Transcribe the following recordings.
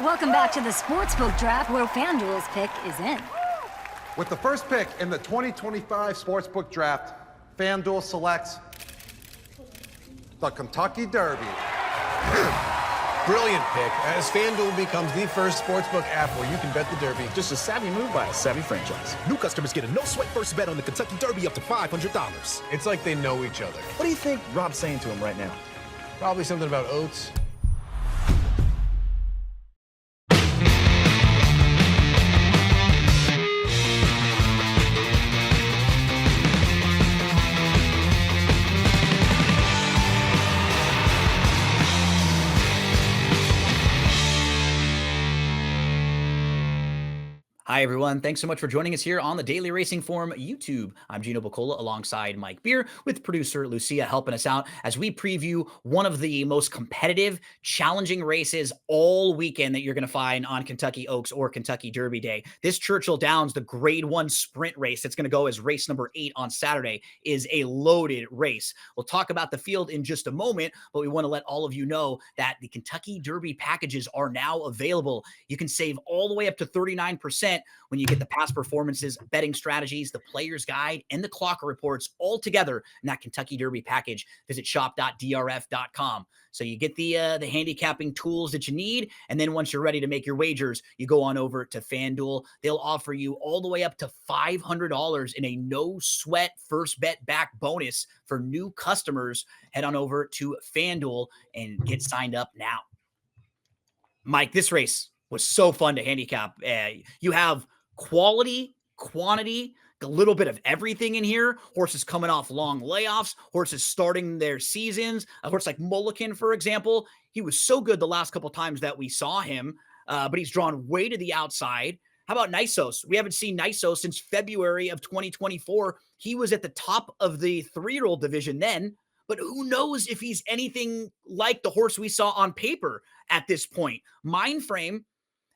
Welcome back to the Sportsbook Draft, where FanDuel's pick is in. With the first pick in the 2025 Sportsbook Draft, FanDuel selects the Kentucky Derby. Brilliant pick, as FanDuel becomes the first sportsbook app where you can bet the Derby. Just a savvy move by a savvy franchise. New customers get a no-sweat first bet on the Kentucky Derby up to $500. It's like they know each other. What do you think Rob's saying to him right now? Probably something about oats. Hi, everyone. Thanks so much for joining us here on the Daily Racing Forum YouTube. I'm Gino Buccola alongside Mike Beer with producer Lucia helping us out as we preview one of the most competitive, challenging races all weekend that you're going to find on Kentucky Oaks or Kentucky Derby Day. This Churchill Downs, the Grade 1 sprint race that's going to go as race number 8 on Saturday, is a loaded race. We'll talk about the field in just a moment, but we want to let all of you know that the Kentucky Derby packages are now available. You can save all the way up to 39% when you get the past performances, betting strategies, the player's guide, and the clock reports all together in that Kentucky Derby package. Visit shop.drf.com. So you get the handicapping tools that you need, and then once you're ready to make your wagers, you go on over to FanDuel. They'll offer you all the way up to $500 in a no-sweat first bet back bonus for new customers. Head on over to FanDuel and get signed up now. Mike, this race was so fun to handicap. You have quality, quantity, a little bit of everything in here. Horses coming off long layoffs, horses starting their seasons. A horse like Mulligan, for example, he was so good the last couple times that we saw him, but he's drawn way to the outside. How about Nisos? We haven't seen Nisos since February of 2024. He was at the top of the 3-year-old division then, but who knows if he's anything like the horse we saw on paper at this point. Mindframe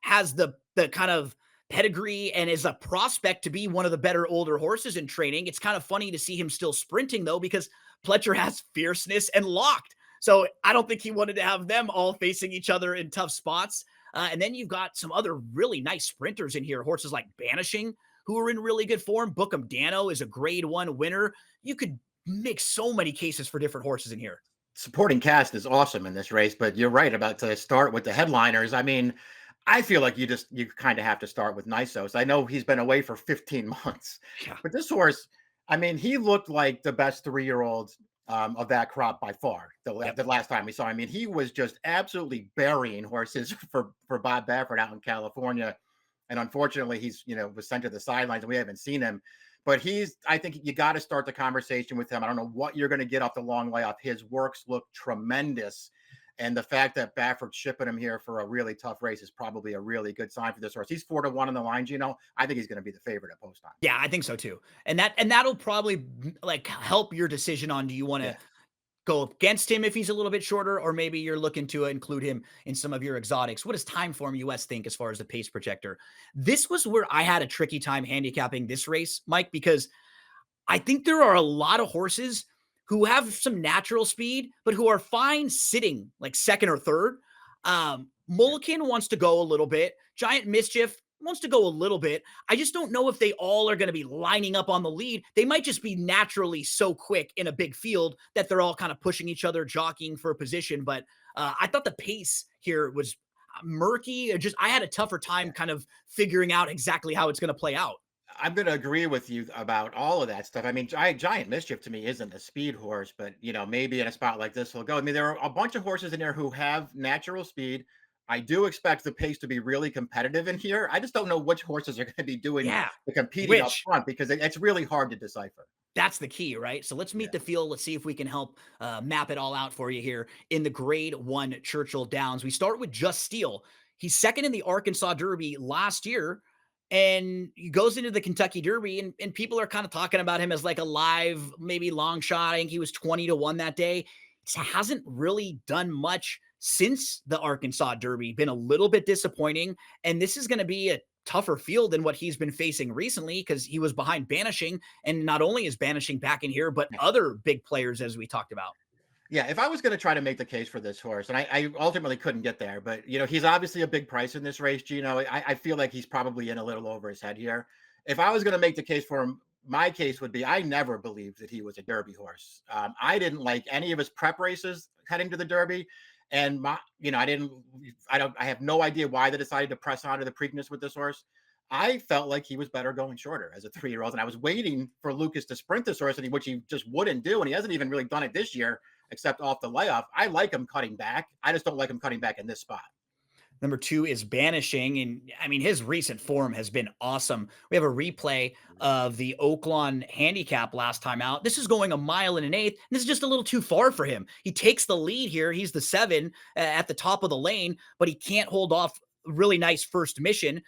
has the kind of pedigree and is a prospect to be one of the better older horses in training. It's kind of funny to see him still sprinting, though, because Pletcher has fierceness and locked. So I don't think he wanted to have them all facing each other in tough spots. And then you've got some other really nice sprinters in here, horses like Banishing, who are in really good form. Bookham Dano is a Grade 1 winner. You could make so many cases for different horses in here. Supporting cast is awesome in this race, but you're right about to start with the headliners. I mean, I feel like you kind of have to start with Nisos. I know he's been away for 15 months, but this horse, I mean, he looked like the best 3-year-old of that crop by far. The last time we saw him. I mean, he was just absolutely burying horses for Bob Baffert out in California. And unfortunately, he's, was sent to the sidelines and we haven't seen him. But I think you got to start the conversation with him. I don't know what you're going to get off the long layoff. His works look tremendous. And the fact that Baffert's shipping him here for a really tough race is probably a really good sign for this horse. He's 4-1 on the line, Gino. I think he's going to be the favorite at post time. Yeah, I think so too. And that'll probably like help your decision on, do you want to go against him if he's a little bit shorter, or maybe you're looking to include him in some of your exotics. What does Timeform US think as far as the pace projector? This was where I had a tricky time handicapping this race, Mike, because I think there are a lot of horses who have some natural speed, but who are fine sitting like second or third. Mulligan wants to go a little bit. Giant Mischief wants to go a little bit. I just don't know if they all are going to be lining up on the lead. They might just be naturally so quick in a big field that they're all kind of pushing each other, jockeying for a position. But I thought the pace here was murky. I had a tougher time kind of figuring out exactly how it's going to play out. I'm going to agree with you about all of that stuff. I mean, Giant Mischief to me isn't a speed horse, but, maybe in a spot like this, he'll go. I mean, there are a bunch of horses in there who have natural speed. I do expect the pace to be really competitive in here. I just don't know which horses are going to be doing the competing up front, because it's really hard to decipher. That's the key, right? So let's meet the field. Let's see if we can help map it all out for you here in the Grade 1 Churchill Downs. We start with Just Steel. He's second in the Arkansas Derby last year, and he goes into the Kentucky Derby, and people are kind of talking about him as like a live, maybe long shot. I think he was 20-1 that day. He hasn't really done much since the Arkansas Derby, been a little bit disappointing. And this is going to be a tougher field than what he's been facing recently, because he was behind Banishing. And not only is Banishing back in here, but other big players, as we talked about. Yeah, if I was going to try to make the case for this horse, and I ultimately couldn't get there, but he's obviously a big price in this race, Gino. I feel like he's probably in a little over his head here. If I was going to make the case for him, my case would be I never believed that he was a Derby horse. I didn't like any of his prep races heading to the Derby, and I have no idea why they decided to press on to the Preakness with this horse. I felt like he was better going shorter as a 3-year-old, and I was waiting for Lucas to sprint this horse, which he just wouldn't do, and he hasn't even really done it this year except off the layoff. I like him cutting back. I just don't like him cutting back in this spot. Number 2 is Banishing. And I mean, his recent form has been awesome. We have a replay of the Oaklawn handicap last time out. This is going 1 mile and an eighth. And this is just a little too far for him. He takes the lead here. He's the 7 at the top of the lane, but he can't hold off. Really nice first mission.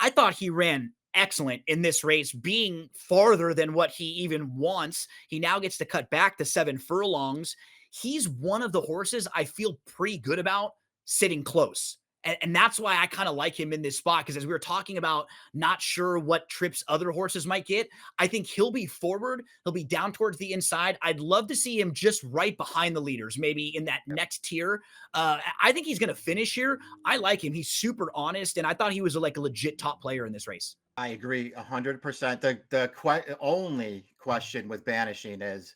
I thought he ran excellent in this race, being farther than what he even wants. He now gets to cut back to 7 furlongs. He's one of the horses I feel pretty good about sitting close. And that's why I kind of like him in this spot, because as we were talking about not sure what trips other horses might get, I think he'll be forward. He'll be down towards the inside. I'd love to see him just right behind the leaders, maybe in that next tier. I think he's going to finish here. I like him. He's super honest, and I thought he was like a legit top player in this race. I agree 100%. The only question with Banishing is,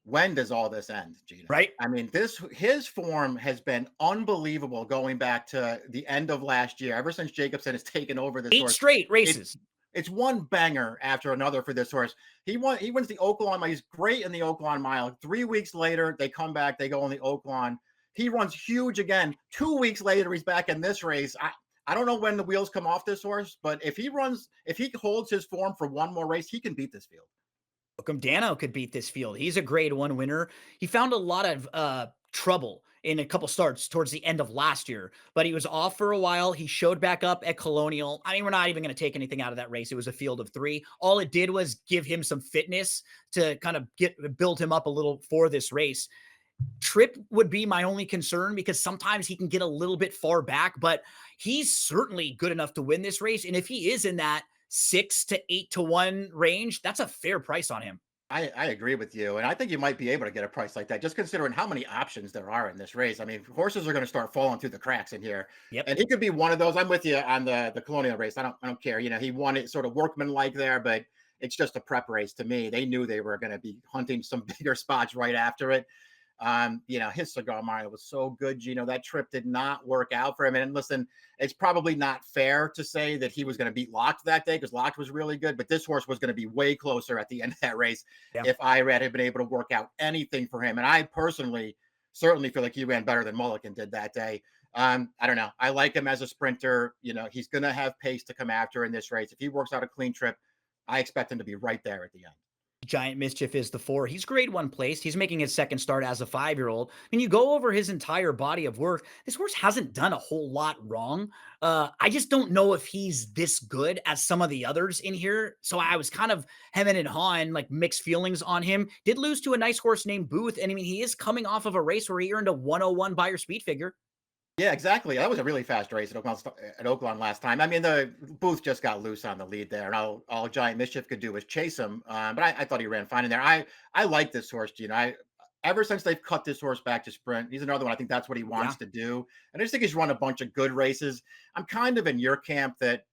when does all this end, Gino? Right. I mean, his form has been unbelievable going back to the end of last year. Ever since Jacobson has taken over this 8 horse, straight races. It's one banger after another for this horse. He wins the Oaklawn Mile. He's great in the Oaklawn Mile. 3 weeks later, they come back. They go on the Oaklawn. He runs huge again. 2 weeks later, he's back in this race. I don't know when the wheels come off this horse, but if he holds his form for one more race, he can beat this field. Dano could beat this field. He's a grade 1 winner. He found a lot of trouble in a couple starts towards the end of last year, but he was off for a while. He showed back up at Colonial. I mean, we're not even going to take anything out of that race. It was a field of 3. All it did was give him some fitness to kind of build him up a little for this race. Trip would be my only concern, because sometimes he can get a little bit far back, but he's certainly good enough to win this race. And if he is in that 6 to 8 to 1 range, that's a fair price on him. I agree with you. And I think you might be able to get a price like that, just considering how many options there are in this race. I mean, horses are going to start falling through the cracks in here. Yep. And he could be one of those. I'm with you on the Colonial race. I don't care. He won it sort of workmanlike there, but it's just a prep race to me. They knew they were going to be hunting some bigger spots right after it. His Cigar Mile was so good, Gino. That trip did not work out for him. And listen, it's probably not fair to say that he was going to beat Locked that day, because Locked was really good, but this horse was going to be way closer at the end of that race if Irad had been able to work out anything for him. And I personally certainly feel like he ran better than Mulligan did that day. I don't know. I like him as a sprinter. He's going to have pace to come after in this race. If he works out a clean trip, I expect him to be right there at the end. Giant Mischief is the 4. He's grade 1 placed. He's making his second start as a 5-year-old. When you go over his entire body of work, this horse hasn't done a whole lot wrong. I just don't know if he's this good as some of the others in here. So I was kind of hemming and hawing, like mixed feelings on him. Did lose to a nice horse named Booth. And I mean, he is coming off of a race where he earned a 101 Buyer speed figure. Yeah, exactly. That was a really fast race at Oaklawn last time. I mean, the Booth just got loose on the lead there, and all Giant Mischief could do was chase him. But I thought he ran fine in there. I like this horse, Gino. Ever since they've cut this horse back to sprint, he's another one. I think that's what he wants to do. And I just think he's run a bunch of good races. I'm kind of in your camp that,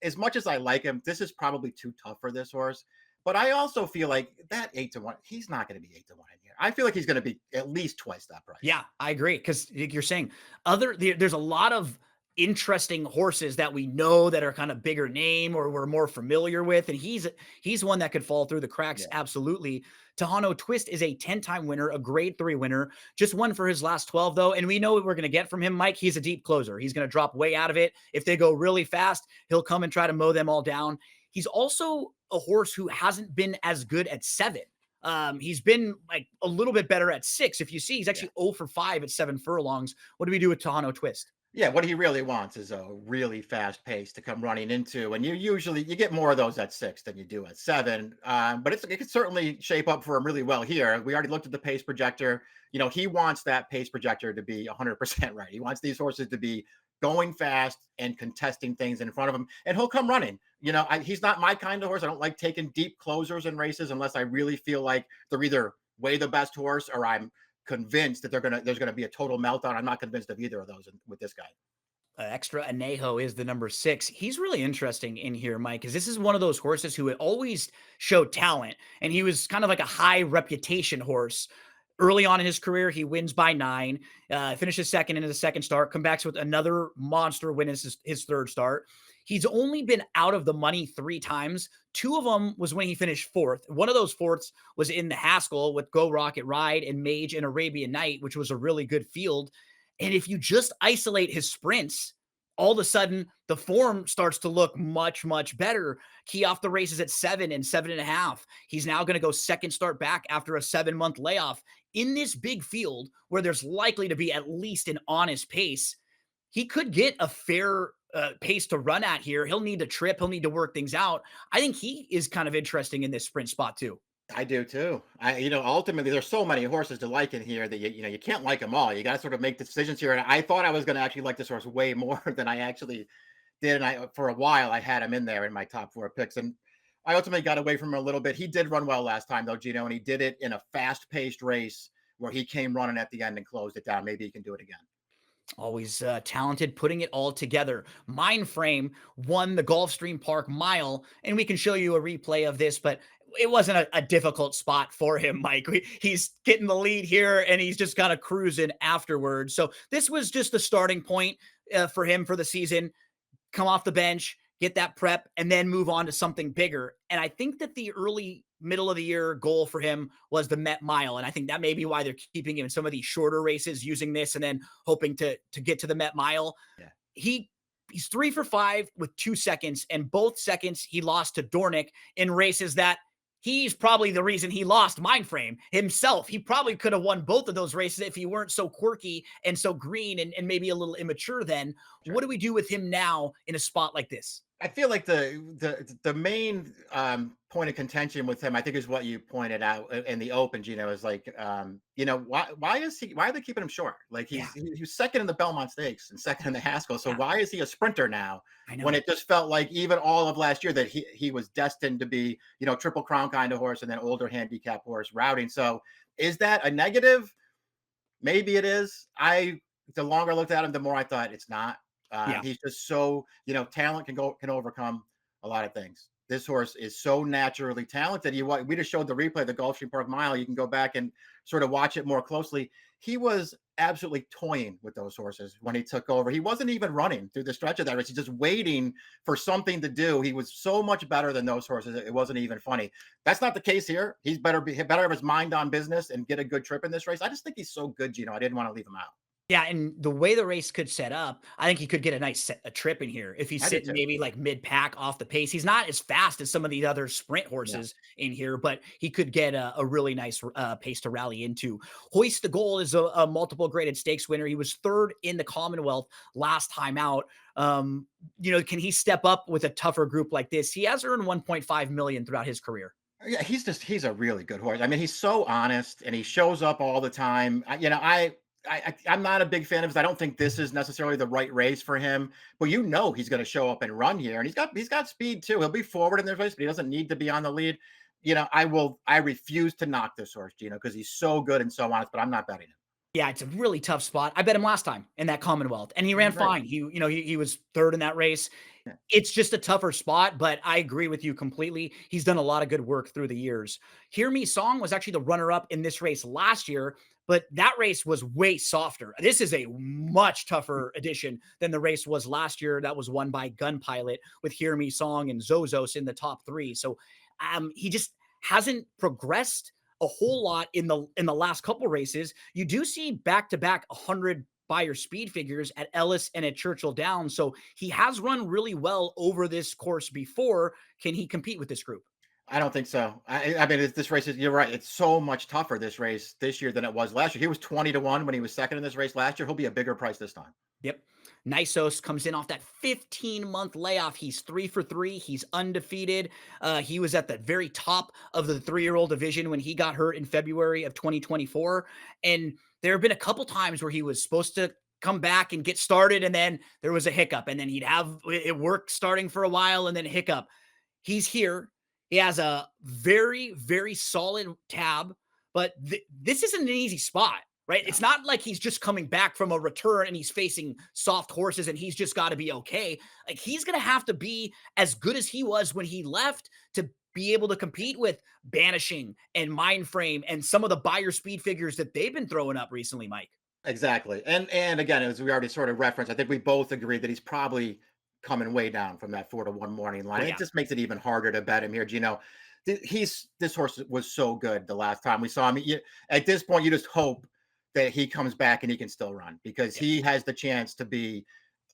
as much as I like him, this is probably too tough for this horse. But I also feel like that 8 to 1, he's not going to be 8 to 1 in here. I feel like he's going to be at least twice that price. Yeah, I agree. Because you're saying there's a lot of interesting horses that we know that are kind of bigger name or we're more familiar with. And he's one that could fall through the cracks. Yeah. Absolutely. Tejano Twist is a 10-time winner, a grade 3 winner, just won for his last 12 though. And we know what we're going to get from him, Mike. He's a deep closer. He's going to drop way out of it. If they go really fast, he'll come and try to mow them all down. He's also a horse who hasn't been as good at 7. He's been like a little bit better at 6. If you see, he's actually 0 for 5 at 7 furlongs. What do we do with Tejano Twist? Yeah, what he really wants is a really fast pace to come running into. And you get more of those at 6 than you do at 7. But it could certainly shape up for him really well here. We already looked at the pace projector. He wants that pace projector to be 100% right. He wants these horses to be going fast and contesting things in front of him, and he'll come running. He's not my kind of horse. I don't like taking deep closers in races unless I really feel like they're either way the best horse or I'm convinced that there's gonna be a total meltdown. I'm not convinced of either of those with this guy. Extra Anejo is the number 6. He's really interesting in here, Mike, because this is one of those horses who had always showed talent, and he was kind of like a high reputation horse. Early on in his career, he wins by 9, finishes second in his second start, comes back with another monster win in his third start. He's only been out of the money 3 times. 2 of them was when he finished 4th. One of those 4ths was in the Haskell with Go Rocket Ride and Mage and Arabian Night, which was a really good field. And if you just isolate his sprints, all of a sudden the form starts to look much, much better. Key off the races at 7 and 7.5. He's now going to go second start back after a 7-month layoff in this big field where there's likely to be at least an honest pace. He could get a fair pace to run at here. He'll need to trip. He'll need to work things out. I think he is kind of interesting in this sprint spot too. I do too. Ultimately, there's so many horses to like in here that you can't like them all. You got to sort of make decisions here. And I thought I was going to actually like this horse way more than I actually did. And for a while, I had him in there in my top 4 picks. And I ultimately got away from him a little bit. He did run well last time, though, Gino, and he did it in a fast-paced race where he came running at the end and closed it down. Maybe he can do it again. Always talented, putting it all together. Mindframe won the Gulfstream Park Mile, and we can show you a replay of this, but it wasn't a difficult spot for him, Mike. He's getting the lead here, and he's just kind of cruising afterwards. So this was just the starting point for him for the season. Come off the bench, get that prep, and then move on to something bigger. And I think that the middle of the year goal for him was the Met Mile. And I think that may be why they're keeping him in some of these shorter races, using this and then hoping to get to the Met Mile. Yeah. He's 3 for 5 with 2 seconds, and both seconds he lost to Dornick in races that he's probably the reason he lost Mindframe himself. He probably could have won both of those races if he weren't so quirky and so green and maybe a little immature then. Sure. What do we do with him now in a spot like this? I feel like the main point of contention with him, I think, is what you pointed out in the Open, Gino, is like, why are they keeping him short? Like he was second in the Belmont Stakes and second in the Haskell. So why is he a sprinter now when it just felt like even all of last year that he was destined to be, Triple Crown kind of horse and then older handicap horse routing. So is that a negative? Maybe it is. The longer I looked at him, the more I thought it's not. He's just so, talent can overcome a lot of things. This horse is so naturally talented. We just showed the replay of the Gulfstream Park Mile. You can go back and sort of watch it more closely. He was absolutely toying with those horses when he took over. He wasn't even running through the stretch of that race. He's just waiting for something to do. He was so much better than those horses. It wasn't even funny. That's not the case here. He's better have his mind on business and get a good trip in this race. I just think he's so good, Gino. I didn't want to leave him out. Yeah, and the way the race could set up, I think he could get a trip in here if he's sitting maybe like mid-pack off the pace. He's not as fast as some of the other sprint horses in here, but he could get a really nice pace to rally into. Hoist the Goal is a multiple graded stakes winner. He was 3rd in the Commonwealth last time out. Can he step up with a tougher group like this? He has earned $1.5 million throughout his career. Yeah, he's a really good horse. I mean, he's so honest and he shows up all the time. I'm not a big fan of his. I don't think this is necessarily the right race for him, but he's going to show up and run here, and he's got speed too. He'll be forward in this race, but he doesn't need to be on the lead. I refuse to knock this horse, Gino, because he's so good and so honest, but I'm not betting him. Yeah, it's a really tough spot. I bet him last time in that Commonwealth, and he ran fine. He was 3rd in that race. Yeah. It's just a tougher spot, but I agree with you completely. He's done a lot of good work through the years. Hear Me Song was actually the runner-up in this race last year, but that race was way softer. This is a much tougher edition than the race was last year. That was won by Gun Pilot with Hear Me Song and Zozos in the top 3. So he just hasn't progressed a whole lot in the last couple races. You do see back-to-back 100 buyer speed figures at Ellis and at Churchill Downs. So he has run really well over this course before. Can he compete with this group? I don't think so. I mean, this race you're right. It's so much tougher this race this year than it was last year. He was 20-1 when he was second in this race last year. He'll be a bigger price this time. Yep. Nisos comes in off that 15-month layoff. He's 3 for 3. He's undefeated. He was at the very top of the 3-year-old division when he got hurt in February of 2024. And there have been a couple times where he was supposed to come back and get started, and then there was a hiccup, and then he'd have it work starting for a while, and then a hiccup. He's here. He has a very, very solid tab, but this isn't an easy spot. right? It's not like he's just coming back from a return and he's facing soft horses and he's just got to be okay. Like, he's going to have to be as good as he was when he left to be able to compete with Banishing and Mindframe and some of the buyer speed figures that they've been throwing up recently, Mike. Exactly. And again, as we already sort of referenced, I think we both agree that he's probably coming way down from that 4-1 morning line. Oh, yeah. It just makes it even harder to bet him here, Gino. This horse was so good the last time we saw him. At this point, you just hope that he comes back and he can still run, because he has the chance to be,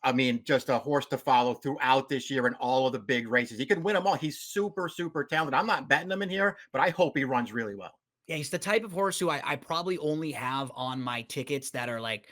I mean, just a horse to follow throughout this year in all of the big races. He could win them all. He's super, super talented. I'm not betting him in here, but I hope he runs really well. Yeah, he's the type of horse who I probably only have on my tickets that are like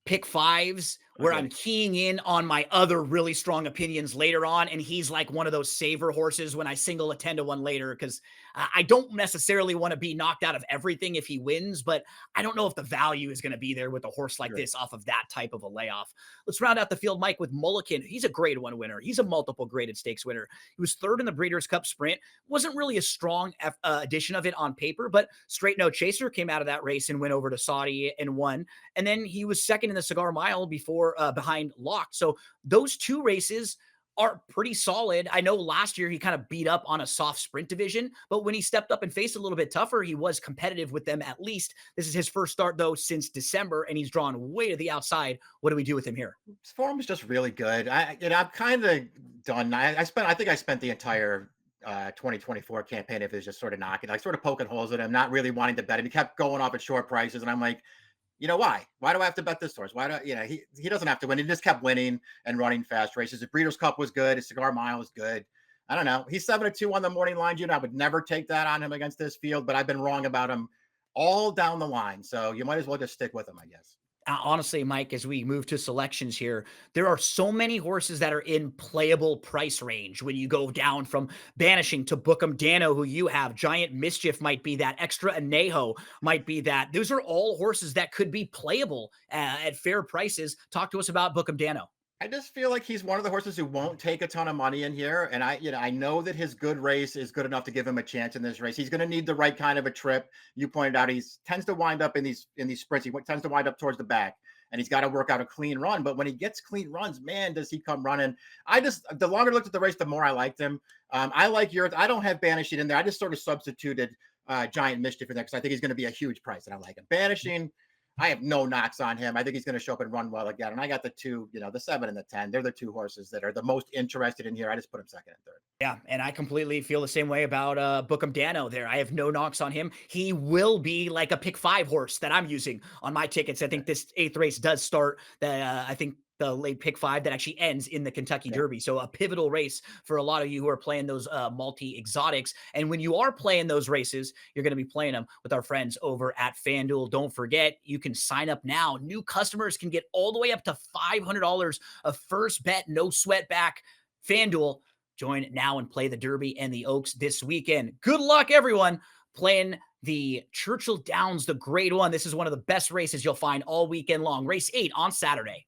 pick fives, where Okay. I'm keying in on my other really strong opinions later on. And he's like one of those saver horses when I single a 10-1 later, because I don't necessarily want to be knocked out of everything if he wins, but I don't know if the value is going to be there with a horse like this off of that type of a layoff. Let's round out the field, Mike, with Mulligan. He's a grade 1 winner. He's a multiple graded stakes winner. He was 3rd in the Breeders' Cup Sprint. Wasn't really a strong edition of it on paper, but Straight No Chaser came out of that race and went over to Saudi and won. And then he was 2nd in the Cigar Mile before behind Locked. So those 2 races are pretty solid. I know last year he kind of beat up on a soft sprint division, but when he stepped up and faced a little bit tougher, he was competitive with them at least. This is his first start, though, since December, and he's drawn way to the outside. What do we do with him here? His form is just really good. I'm kind of done. I think I spent the entire 2024 campaign of his just sort of knocking, like sort of poking holes at him, not really wanting to bet him. He kept going off at short prices, and I'm like, you know, why? Why do I have to bet this horse? Why do he doesn't have to win. He just kept winning and running fast races. The Breeders' Cup was good. His Cigar Mile was good. I don't know. He's 7-2 on the morning line, June. I would never take that on him against this field, but I've been wrong about him all down the line. So you might as well just stick with him, I guess. Honestly, Mike, as we move to selections here, there are so many horses that are in playable price range. When you go down from Banishing to Bookham Dano, who you have, Giant Mischief might be that, Extra Anejo might be that. Those are all horses that could be playable at fair prices. Talk to us about Bookham Dano. I just feel like he's one of the horses who won't take a ton of money in here. And I know that his good race is good enough to give him a chance in this race. He's going to need the right kind of a trip. You pointed out, tends to wind up in these sprints. He tends to wind up towards the back, and he's got to work out a clean run. But when he gets clean runs, man, does he come running. The longer I looked at the race, the more I liked him. I like yours. I don't have Banishing in there. I just sort of substituted Giant Mischief in there because I think he's going to be a huge price, and I like him. Banishing, I have no knocks on him. I think he's going to show up and run well again. And I got the 2, the 7 and the 10. They're the 2 horses that are the most interested in here. I just put him 2nd and 3rd. Yeah, and I completely feel the same way about Bookham Dano there. I have no knocks on him. He will be like a pick 5 horse that I'm using on my tickets. I think this 8th race does start. I think the late pick 5 that actually ends in the Kentucky Derby. So a pivotal race for a lot of you who are playing those multi-exotics. And when you are playing those races, you're going to be playing them with our friends over at FanDuel. Don't forget, you can sign up now. New customers can get all the way up to $500 of first bet, no sweat back. FanDuel, join now and play the Derby and the Oaks this weekend. Good luck, everyone, playing the Churchill Downs, the grade 1. This is one of the best races you'll find all weekend long. Race 8 on Saturday.